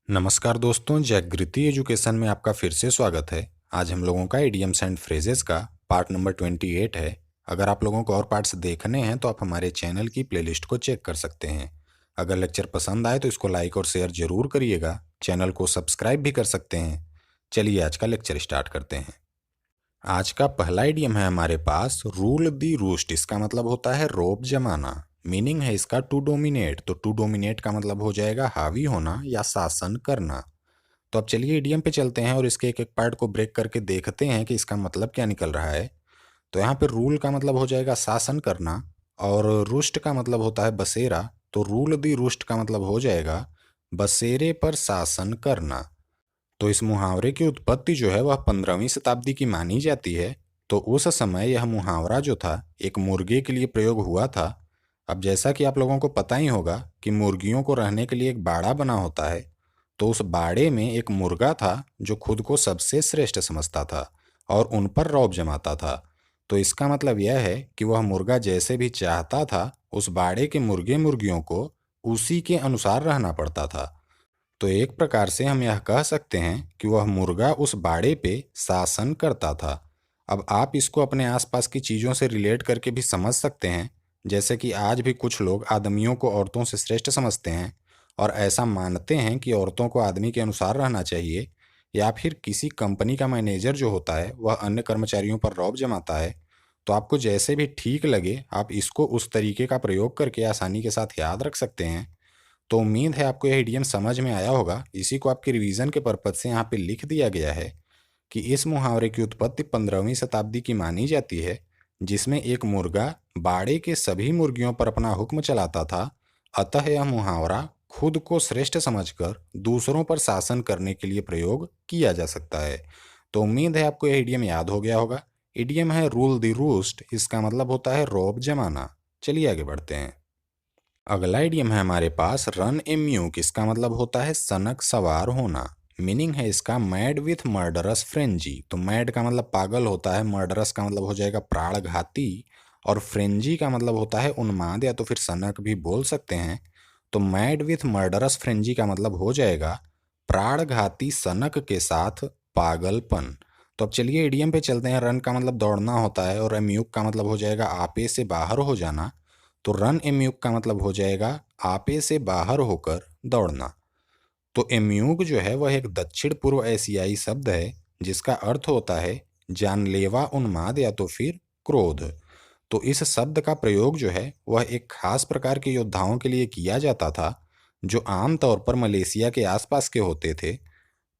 नमस्कार दोस्तों, जागृति एजुकेशन में आपका फिर से स्वागत है। आज हम लोगों का इडियम्स एंड फ्रेजेस का पार्ट नंबर 28 है। अगर आप लोगों को और पार्ट्स देखने हैं तो आप हमारे चैनल की प्लेलिस्ट को चेक कर सकते हैं। अगर लेक्चर पसंद आए तो इसको लाइक और शेयर जरूर करिएगा। चैनल को सब्सक्राइब भी कर सकते हैं। चलिए आज का लेक्चर स्टार्ट करते हैं। आज का पहला इडियम है हमारे पास रूल दी रूस्ट। इसका मतलब होता है रोब जमाना। मीनिंग है इसका टू डोमिनेट। तो टू डोमिनेट का मतलब हो जाएगा हावी होना या शासन करना। तो अब चलिए इडियम पे चलते हैं और इसके एक एक पार्ट को ब्रेक करके देखते हैं कि इसका मतलब क्या निकल रहा है। तो यहाँ पे रूल का मतलब हो जाएगा शासन करना और रुष्ट का मतलब होता है बसेरा। तो रूल दी रुष्ट का मतलब हो जाएगा बसेरे पर शासन करना। तो इस मुहावरे की उत्पत्ति जो है वह 15वीं शताब्दी की मानी जाती है। तो उस समय यह मुहावरा जो था एक मुर्गे के लिए प्रयोग हुआ था। अब जैसा कि आप लोगों को पता ही होगा कि मुर्गियों को रहने के लिए एक बाड़ा बना होता है। तो उस बाड़े में एक मुर्गा था जो खुद को सबसे श्रेष्ठ समझता था और उन पर रौब जमाता था। तो इसका मतलब यह है कि वह मुर्गा जैसे भी चाहता था उस बाड़े के मुर्गे मुर्गियों को उसी के अनुसार रहना पड़ता था। तो एक प्रकार से हम यह कह सकते हैं कि वह मुर्गा उस बाड़े पे शासन करता था। अब आप इसको अपने आसपास की चीज़ों से रिलेट करके भी समझ सकते हैं। जैसे कि आज भी कुछ लोग आदमियों को औरतों से श्रेष्ठ समझते हैं और ऐसा मानते हैं कि औरतों को आदमी के अनुसार रहना चाहिए। या फिर किसी कंपनी का मैनेजर जो होता है वह अन्य कर्मचारियों पर रौब जमाता है। तो आपको जैसे भी ठीक लगे आप इसको उस तरीके का प्रयोग करके आसानी के साथ याद रख सकते हैं। तो उम्मीद है आपको यह इडियम समझ में आया होगा। इसी को आपके रिवीजन के पर्पज से यहाँ पे लिख दिया गया है कि इस मुहावरे की उत्पत्ति 15वीं शताब्दी की मानी जाती है, जिसमें एक मुर्गा बाड़े के सभी मुर्गियों पर अपना हुक्म चलाता था। अतः यह मुहावरा खुद को श्रेष्ठ समझकर दूसरों पर शासन करने के लिए प्रयोग किया जा सकता है। तो उम्मीद है आपको यह इडियम याद हो गया होगा। इडियम है रूल द रूस्ट। इसका मतलब होता है रौब जमाना। चलिए आगे बढ़ते हैं। अगला इडियम है हमारे पास रन ए म्यूक। इसका मतलब होता है सनक सवार होना। मीनिंग है इसका मैड विथ मर्डरस फ्रेंजी। तो मैड का मतलब पागल होता है, मर्डरस का मतलब हो जाएगा प्राणघाती और फ्रेंजी का मतलब होता है उन्माद या तो फिर सनक भी बोल सकते हैं। तो मैड विथ मर्डरस फ्रेंजी का मतलब हो जाएगा प्राणघाती सनक के साथ पागलपन। तो अब चलिए इडियम पे चलते हैं। रन का मतलब दौड़ना होता है और एम्यूक का मतलब हो जाएगा आपे से बाहर हो जाना। तो रन एम्यूक का मतलब हो जाएगा आपे से बाहर होकर दौड़ना। तो एम्यूक जो है वह एक दक्षिण पूर्व एशियाई शब्द है जिसका अर्थ होता है जानलेवा उन्माद या तो फिर क्रोध। तो इस शब्द का प्रयोग जो है वह एक खास प्रकार के योद्धाओं के लिए किया जाता था जो आमतौर पर मलेशिया के आसपास के होते थे।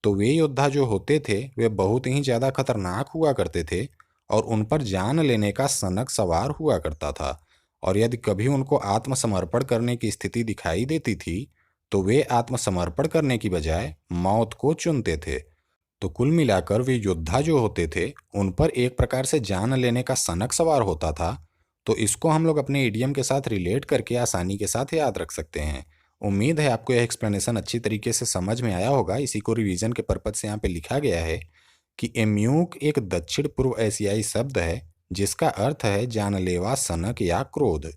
तो वे योद्धा जो होते थे वे बहुत ही ज़्यादा खतरनाक हुआ करते थे और उन पर जान लेने का सनक सवार हुआ करता था। और यदि कभी उनको आत्मसमर्पण करने की स्थिति दिखाई देती थी तो वे आत्मसमर्पण करने की बजाय मौत को चुनते थे। तो कुल मिलाकर वे योद्धा जो होते थे उन पर एक प्रकार से जान लेने का सनक सवार होता था। तो इसको हम लोग अपने इडियम के साथ रिलेट करके आसानी के साथ याद रख सकते हैं। उम्मीद है आपको यह एक्सप्लेनेशन अच्छी तरीके से समझ में आया होगा। इसी को रिवीजन के पर्पज से यहाँ पे लिखा गया है कि एम्यूक एक दक्षिण पूर्व एशियाई शब्द है जिसका अर्थ है जानलेवा सनक या क्रोध।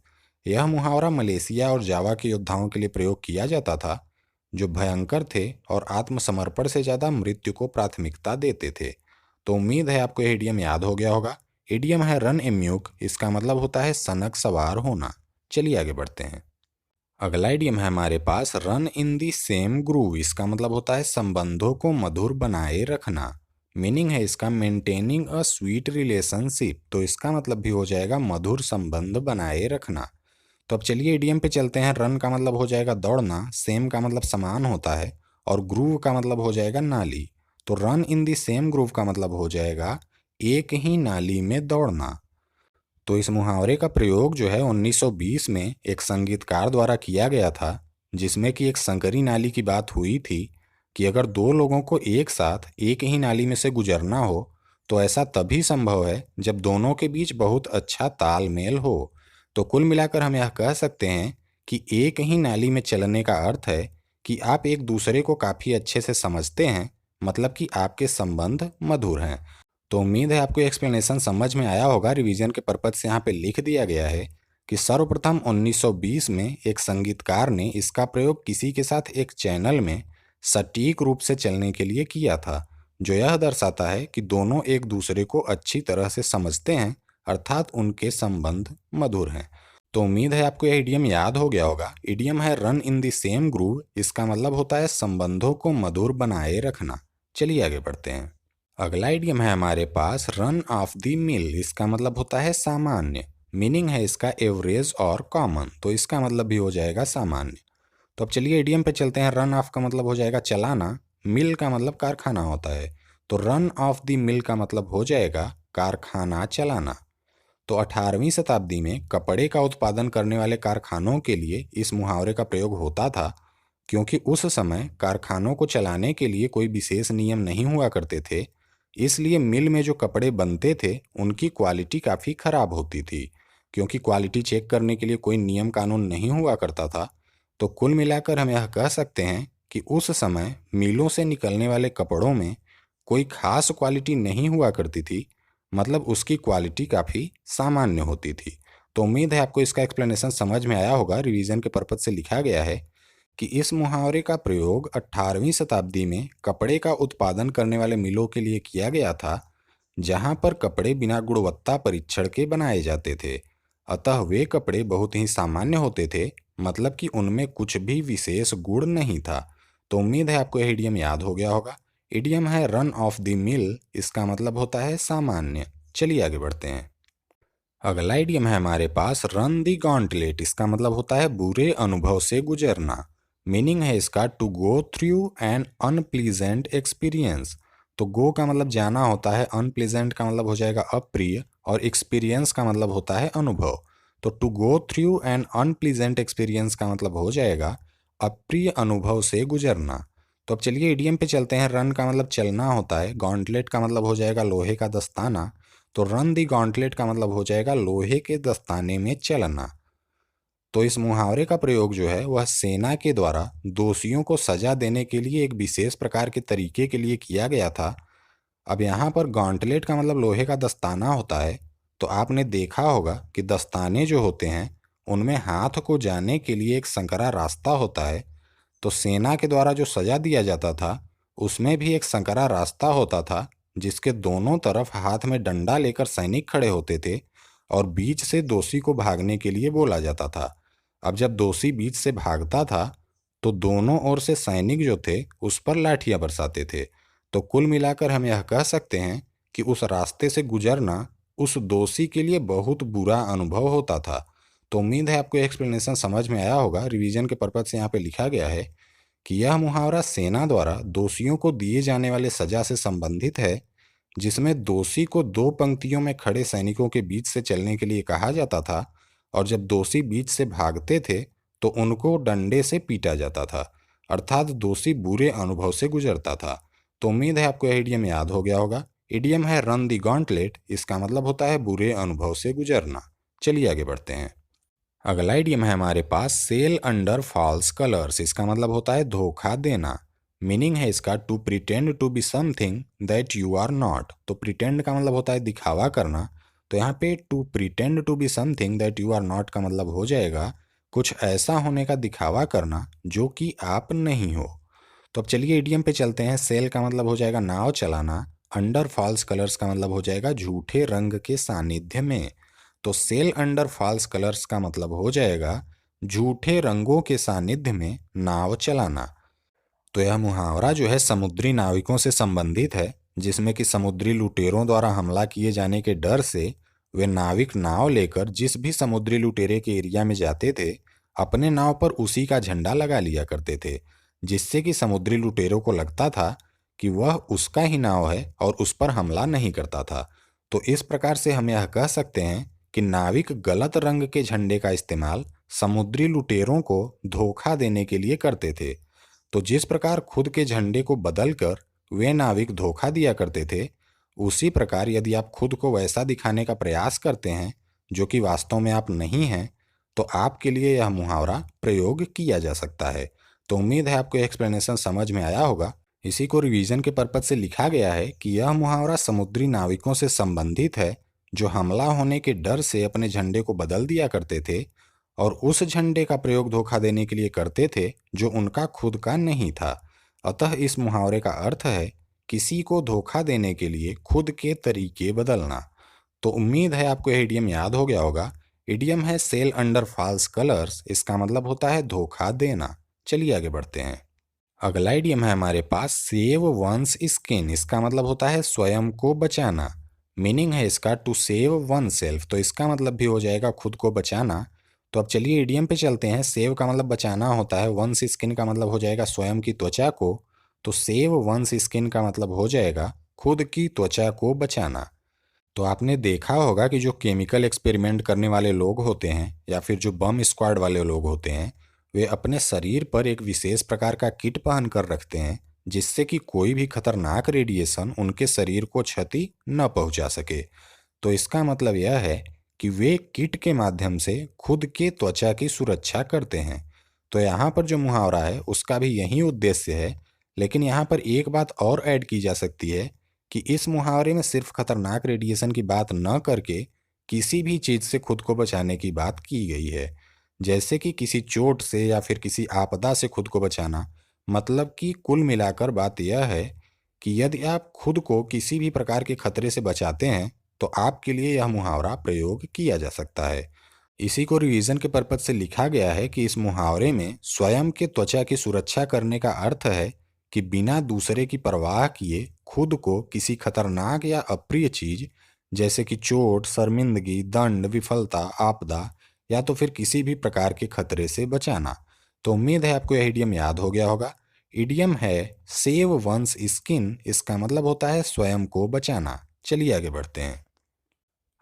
यह मुहावरा मलेशिया और जावा के योद्धाओं के लिए प्रयोग किया जाता था जो भयंकर थे और आत्मसमर्पण से ज़्यादा मृत्यु को प्राथमिकता देते थे। तो उम्मीद है आपको यह इडियम याद हो गया होगा। इडियम है रन एम्यूक। इसका मतलब होता है सनक सवार होना। चलिए आगे बढ़ते हैं। अगला इडियम है हमारे पास run in the same groove. इसका मतलब होता है संबंधों को मधुर बनाए रखना। मीनिंग है इसका मेंटेनिंग अ स्वीट रिलेशनशिप। तो इसका मतलब भी हो जाएगा मधुर संबंध बनाए रखना। तो अब चलिए इडियम पे चलते हैं। रन का मतलब हो जाएगा दौड़ना, सेम का मतलब समान होता है और ग्रूव का मतलब हो जाएगा नाली। तो run in the same groove का मतलब हो जाएगा एक ही नाली में दौड़ना। तो इस मुहावरे का प्रयोग जो है 1920 में एक संगीतकार द्वारा किया गया था जिसमें कि एक संकरी नाली की बात हुई थी कि अगर दो लोगों को एक साथ एक ही नाली में से गुजरना हो तो ऐसा तभी संभव है जब दोनों के बीच बहुत अच्छा तालमेल हो। तो कुल मिलाकर हम यह कह सकते हैं कि एक ही नाली में चलने का अर्थ है कि आप एक दूसरे को काफ़ी अच्छे से समझते हैं, मतलब कि आपके संबंध मधुर हैं। तो उम्मीद है आपको एक्सप्लेनेशन समझ में आया होगा। रिवीजन के पर्पज से यहाँ पे लिख दिया गया है कि सर्वप्रथम 1920 में एक संगीतकार ने इसका प्रयोग किसी के साथ एक चैनल में सटीक रूप से चलने के लिए किया था, जो यह दर्शाता है कि दोनों एक दूसरे को अच्छी तरह से समझते हैं, अर्थात उनके संबंध मधुर हैं। तो उम्मीद है आपको यह इडियम याद हो गया होगा। इडियम है run in the same groove, इसका मतलब होता है संबंधों को मधुर बनाए रखना। चलिए आगे बढ़ते हैं। अगला इडियम है हमारे पास रन ऑफ द मिल, इसका मतलब होता है सामान्य। मीनिंग है इसका एवरेज और कॉमन, तो इसका मतलब भी हो जाएगा सामान्य। तो अब चलिए इडियम पे चलते हैं। रन ऑफ का मतलब हो जाएगा चलाना, मिल का मतलब कारखाना होता है, तो रन ऑफ द मिल का मतलब हो जाएगा कारखाना चलाना। तो 18वीं शताब्दी में कपड़े का उत्पादन करने वाले कारखानों के लिए इस मुहावरे का प्रयोग होता था, क्योंकि उस समय कारखानों को चलाने के लिए कोई विशेष नियम नहीं हुआ करते थे। इसलिए मिल में जो कपड़े बनते थे उनकी क्वालिटी काफ़ी ख़राब होती थी, क्योंकि क्वालिटी चेक करने के लिए कोई नियम कानून नहीं हुआ करता था। तो कुल मिलाकर हम यह कह सकते हैं कि उस समय मिलों से निकलने वाले कपड़ों में कोई खास क्वालिटी नहीं हुआ करती थी, मतलब उसकी क्वालिटी काफ़ी सामान्य होती थी। तो उम्मीद है आपको इसका एक्सप्लेनेशन समझ में आया होगा। रिवीजन के पर्पज से लिखा गया है कि इस मुहावरे का प्रयोग 18वीं शताब्दी में कपड़े का उत्पादन करने वाले मिलों के लिए किया गया था, जहां पर कपड़े बिना गुणवत्ता परीक्षण के बनाए जाते थे। अतः वे कपड़े बहुत ही सामान्य होते थे, मतलब कि उनमें कुछ भी विशेष गुण नहीं था। तो उम्मीद है आपको यह इडियम याद हो गया होगा। इडियम है रन ऑफ द मिल, इसका मतलब होता है सामान्य। चलिए आगे बढ़ते हैं। अगला इडियम है हमारे पास रन द गॉन्टलेट, इसका मतलब होता है बुरे अनुभव से गुजरना। मीनिंग है इसका to go through an unpleasant experience. तो गो का मतलब जाना होता है, अनप्लीजेंट का मतलब हो जाएगा अप्रिय, और एक्सपीरियंस का मतलब होता है अनुभव। तो to go through an unpleasant experience का मतलब हो जाएगा अप्रिय अनुभव से गुजरना। तो अब चलिए इडियम पे चलते हैं। रन का मतलब चलना होता है, गॉन्टलेट का मतलब हो जाएगा लोहे का दस्ताना, तो रन दी गॉन्टलेट का मतलब हो जाएगा लोहे के दस्ताने में चलना। तो इस मुहावरे का प्रयोग जो है वह सेना के द्वारा दोषियों को सजा देने के लिए एक विशेष प्रकार के तरीके के लिए किया गया था। अब यहाँ पर गॉन्टलेट का मतलब लोहे का दस्ताना होता है, तो आपने देखा होगा कि दस्ताने जो होते हैं उनमें हाथ को जाने के लिए एक संकरा रास्ता होता है। तो सेना के द्वारा जो सजा दिया जाता था उसमें भी एक संकरा रास्ता होता था, जिसके दोनों तरफ हाथ में डंडा लेकर सैनिक खड़े होते थे और बीच से दोषी को भागने के लिए बोला जाता था। अब जब दोषी बीच से भागता था तो दोनों ओर से सैनिक जो थे उस पर लाठियां बरसाते थे। तो कुल मिलाकर हम यह कह सकते हैं कि उस रास्ते से गुजरना उस दोषी के लिए बहुत बुरा अनुभव होता था। तो उम्मीद है आपको एक्सप्लेनेशन समझ में आया होगा। रिवीजन के पर्पज से यहाँ पे लिखा गया है कि यह मुहावरा सेना द्वारा दोषियों को दिए जाने वाले सजा से संबंधित है, जिसमें दोषी को दो पंक्तियों में खड़े सैनिकों के बीच से चलने के लिए कहा जाता था, और जब दोषी बीच से भागते थे तो उनको डंडे से पीटा जाता था, अर्थात दोषी बुरे अनुभव से गुजरता था। तो उम्मीद है आपको यह इडियम याद हो गया होगा। इडियम है रन दी गॉन्टलेट, इसका मतलब होता है बुरे अनुभव से गुजरना। चलिए आगे बढ़ते हैं। अगला इडियम है हमारे पास सेल अंडर फॉल्स कलर्स, इसका मतलब होता है धोखा देना। मीनिंग है इसका to pretend to be something that you are not. तो प्रिटेंड का मतलब होता है दिखावा करना, तो यहाँ पे to pretend to be something that you are not का मतलब हो जाएगा कुछ ऐसा होने का दिखावा करना जो कि आप नहीं हो। तो अब चलिए इडियम पे चलते हैं। सेल का मतलब हो जाएगा नाव चलाना, अंडर फॉल्स कलर्स का मतलब हो जाएगा झूठे रंग के सानिध्य में। तो सेल अंडर फॉल्स कलर्स का मतलब हो जाएगा झूठे रंगों के सानिध्य में नाव चलाना। तो यह मुहावरा जो है समुद्री नाविकों से संबंधित है, जिसमें कि समुद्री लुटेरों द्वारा हमला किए जाने के डर से वे नाविक नाव लेकर जिस भी समुद्री लुटेरे के एरिया में जाते थे अपने नाव पर उसी का झंडा लगा लिया करते थे, जिससे कि समुद्री लुटेरों को लगता था कि वह उसका ही नाव है और उस पर हमला नहीं करता था। तो इस प्रकार से हम यह कह सकते हैं कि नाविक गलत रंग के झंडे का इस्तेमाल समुद्री लुटेरों को धोखा देने के लिए करते थे। तो जिस प्रकार खुद के झंडे को बदलकर वे नाविक धोखा दिया करते थे, उसी प्रकार यदि आप खुद को वैसा दिखाने का प्रयास करते हैं जो कि वास्तव में आप नहीं हैं, तो आपके लिए यह मुहावरा प्रयोग किया जा सकता है। तो उम्मीद है आपको एक्सप्लेनेशन समझ में आया होगा। इसी को रिवीजन के पर्पज से लिखा गया है कि यह मुहावरा समुद्री नाविकों से संबंधित है जो हमला होने के डर से अपने झंडे को बदल दिया करते थे और उस झंडे का प्रयोग धोखा देने के लिए करते थे जो उनका खुद का नहीं था। अतः इस मुहावरे का अर्थ है किसी को धोखा देने के लिए खुद के तरीके बदलना। तो उम्मीद है आपको यह इडियम याद हो गया होगा। इडियम है सेल अंडर फॉल्स कलर्स, इसका मतलब होता है धोखा देना। चलिए आगे बढ़ते हैं। अगला इडियम है हमारे पास सेव वंस स्किन, इसका मतलब होता है स्वयं को बचाना। मीनिंग है इसका टू सेव वन सेल्फ, तो इसका मतलब भी हो जाएगा खुद को बचाना। तो अब चलिए इडियम पे चलते हैं। सेव का मतलब बचाना होता है, वंस स्किन का मतलब हो जाएगा स्वयं की त्वचा को। तो सेव वंस स्किन का मतलब हो जाएगा खुद की त्वचा को बचाना। तो आपने देखा होगा कि जो केमिकल एक्सपेरिमेंट करने वाले लोग होते हैं या फिर जो बम स्क्वाड वाले लोग होते हैं, वे अपने शरीर पर एक विशेष प्रकार का किट पहन कर रखते हैं जिससे कि कोई भी खतरनाक रेडिएशन उनके शरीर को क्षति न पहुंचा सके। तो इसका मतलब यह है कि वे किट के माध्यम से खुद के त्वचा की सुरक्षा करते हैं। तो यहाँ पर जो मुहावरा है उसका भी यही उद्देश्य है। लेकिन यहाँ पर एक बात और ऐड की जा सकती है कि इस मुहावरे में सिर्फ खतरनाक रेडिएशन की बात न करके किसी भी चीज़ से खुद को बचाने की बात की गई है। जैसे कि किसी चोट से या फिर किसी आपदा से खुद को बचाना। मतलब कि कुल मिलाकर बात यह है कि यदि आप खुद को किसी भी प्रकार के खतरे से बचाते हैं तो आपके लिए यह मुहावरा प्रयोग किया जा सकता है। इसी को रिवीजन के पर्पज से लिखा गया है कि इस मुहावरे में स्वयं के त्वचा की सुरक्षा करने का अर्थ है कि बिना दूसरे की परवाह किए खुद को किसी खतरनाक या अप्रिय चीज जैसे कि चोट, शर्मिंदगी, दंड, विफलता, आपदा या तो फिर किसी भी प्रकार के खतरे से बचाना। तो उम्मीद है आपको यह इडियम याद हो गया होगा। इडियम है सेव वंस स्किन, इसका मतलब होता है स्वयं को बचाना। चलिए आगे बढ़ते हैं।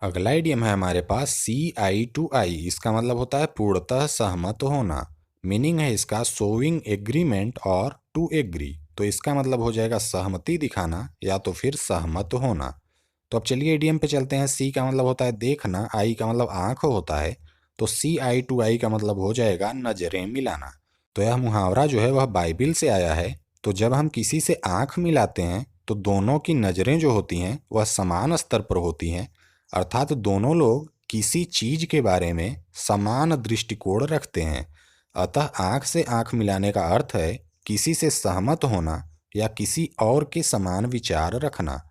अगला इडियम है हमारे पास सी आई टू आई, इसका मतलब होता है पूर्णतः सहमत होना। मीनिंग है इसका शोइंग एग्रीमेंट और टू एग्री, तो इसका मतलब हो जाएगा सहमति दिखाना या तो फिर सहमत होना। तो अब चलिए इडियम पे चलते हैं। सी का मतलब होता है देखना, आई का मतलब आंख होता है। तो सी आई टू आई का मतलब हो जाएगा नजरें मिलाना। तो यह मुहावरा जो है वह बाइबिल से आया है। तो जब हम किसी से आंख मिलाते हैं तो दोनों की नजरें जो होती हैं वह समान स्तर पर होती हैं, अर्थात दोनों लोग किसी चीज के बारे में समान दृष्टिकोण रखते हैं। अतः आंख से आंख मिलाने का अर्थ है किसी से सहमत होना या किसी और के समान विचार रखना।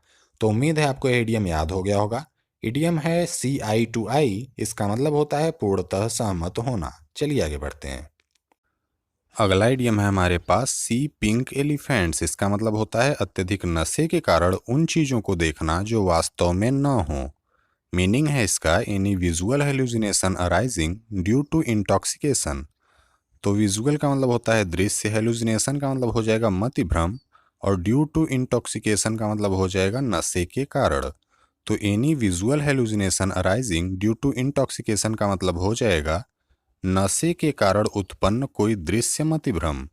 तो उम्मीद है आपको यह इडियम याद हो गया होगा। इडियम है सी आई टू आई, इसका मतलब होता है पूर्णतः सहमत होना। चलिए आगे बढ़ते हैं। अगला इडियम है हमारे पास सी पिंक एलिफेंट्स, इसका मतलब होता है अत्यधिक नशे के कारण उन चीजों को देखना जो वास्तव में न हो। मीनिंग है इसका any visual hallucination arising due to intoxication. तो विजुअल का मतलब होता है दृश्य, हेलुसिनेशन का मतलब हो जाएगा मति भ्रम, और ड्यू टू इंटॉक्सिकेशन का मतलब हो जाएगा नशे के कारण। तो any visual hallucination arising due to intoxication का मतलब हो जाएगा नशे के कारण उत्पन्न कोई दृश्य मति भ्रम।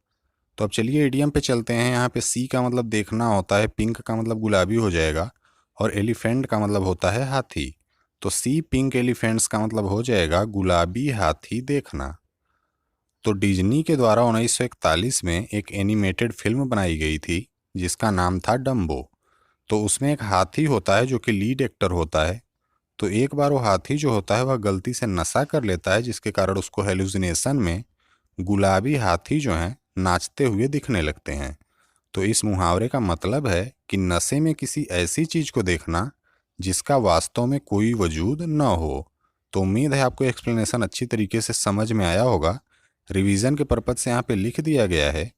तो अब चलिए इडियम पे चलते हैं। यहाँ पे सी का मतलब देखना होता है, पिंक का मतलब गुलाबी हो जाएगा, और एलिफेंट का मतलब होता है हाथी। तो सी पिंक एलिफेंट्स का मतलब हो जाएगा गुलाबी हाथी देखना। तो डिज्नी के द्वारा 1941 में एक एनिमेटेड फिल्म बनाई गई थी जिसका नाम था डम्बो। तो उसमें एक हाथी होता है जो कि लीड एक्टर होता है। तो एक बार वो हाथी जो होता है वह गलती से नशा कर लेता है जिसके कारण उसको हेलुसिनेशन में गुलाबी हाथी जो हैं नाचते हुए दिखने लगते हैं। तो इस मुहावरे का मतलब है कि नशे में किसी ऐसी चीज को देखना जिसका वास्तव में कोई वजूद न हो। तो उम्मीद है आपको एक्सप्लेनेशन अच्छी तरीके से समझ में आया होगा। रिवीजन के पर्पज से यहाँ पे लिख दिया गया है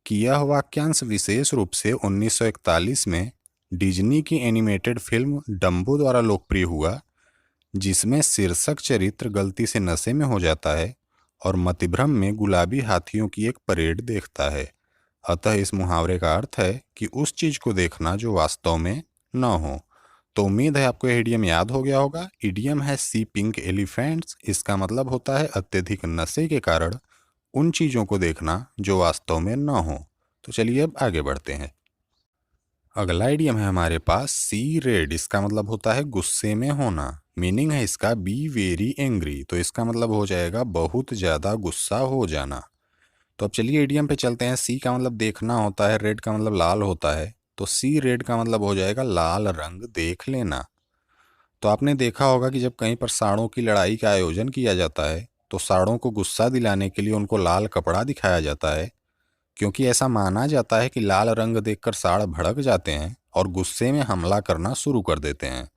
कि यह वाक्यांश विशेष रूप से 1941 में डिज्नी की एनिमेटेड फिल्म डम्बो द्वारा लोकप्रिय हुआ, जिसमें शीर्षक चरित्र गलती से नशे में हो जाता है और मतिभ्रम में गुलाबी हाथियों की एक परेड देखता है। अतः इस मुहावरे का अर्थ है कि उस चीज को देखना जो वास्तव में न हो। तो उम्मीद है आपको यह इडियम याद हो गया होगा। इडियम है सी पिंक एलिफेंट्स, इसका मतलब होता है अत्यधिक नशे के कारण उन चीजों को देखना जो वास्तव में न हो। तो चलिए अब आगे बढ़ते हैं। अगला इडियम है हमारे पास सी रेड, इसका मतलब होता है गुस्से में होना। मीनिंग है इसका बी वेरी एंग्री, तो इसका मतलब हो जाएगा बहुत ज्यादा गुस्सा हो जाना। तो अब चलिए इडियम पे चलते हैं। सी का मतलब देखना होता है, रेड का मतलब लाल होता है। तो सी रेड का मतलब हो जाएगा लाल रंग देख लेना। तो आपने देखा होगा कि जब कहीं पर सांडों की लड़ाई का आयोजन किया जाता है तो सांडों को गुस्सा दिलाने के लिए उनको लाल कपड़ा दिखाया जाता है, क्योंकि ऐसा माना जाता है कि लाल रंग देखकर साढ़ भड़क जाते हैं और गुस्से में हमला करना शुरू कर देते हैं।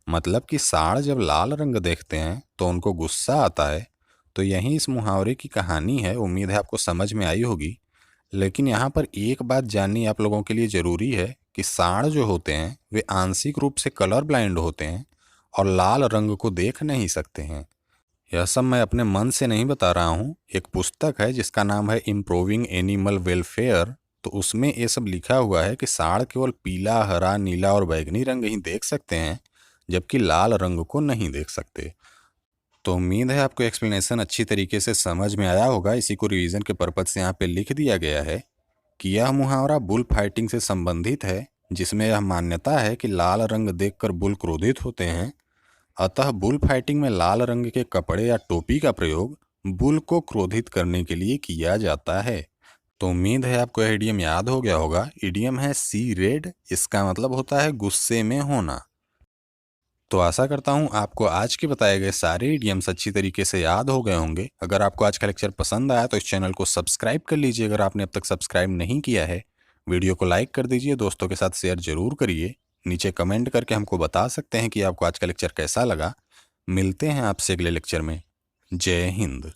मतलब कि साढ़ जब लाल रंग देखते हैं तो उनको गुस्सा आता है। तो यही इस मुहावरे की कहानी है। उम्मीद है आपको समझ में आई होगी। लेकिन यहाँ पर एक बात जाननी आप लोगों के लिए ज़रूरी है कि साढ़ जो होते हैं वे आंशिक रूप से कलर ब्लाइंड होते हैं और लाल रंग को देख नहीं सकते हैं। यह सब मैं अपने मन से नहीं बता रहा हूँ। एक पुस्तक है जिसका नाम है इम्प्रूविंग एनिमल वेलफेयर। तो उसमें ये सब लिखा हुआ है कि साढ़ केवल पीला, हरा, नीला और बैंगनी रंग ही देख सकते हैं, जबकि लाल रंग को नहीं देख सकते। तो उम्मीद है आपको एक्सप्लेनेशन अच्छी तरीके से समझ में आया होगा। इसी को रिवीजन के पर्पज से यहाँ पे लिख दिया गया है कि यह मुहावरा बुल फाइटिंग से संबंधित है, जिसमें यह मान्यता है कि लाल रंग देखकर बुल क्रोधित होते हैं। अतः बुल फाइटिंग में लाल रंग के कपड़े या टोपी का प्रयोग बुल को क्रोधित करने के लिए किया जाता है। तो उम्मीद है आपको यह इडियम याद हो गया होगा। इडियम है सी रेड। इसका मतलब होता है गुस्से में होना। तो आशा करता हूँ आपको आज के बताए गए सारे इडियम्स अच्छी तरीके से याद हो गए होंगे। अगर आपको आज का लेक्चर पसंद आया तो इस चैनल को सब्सक्राइब कर लीजिए अगर आपने अब तक सब्सक्राइब नहीं किया है। वीडियो को लाइक कर दीजिए, दोस्तों के साथ शेयर जरूर करिए। नीचे कमेंट करके हमको बता सकते हैं कि आपको आज का लेक्चर कैसा लगा। मिलते हैं आपसे अगले लेक्चर में। जय हिंद।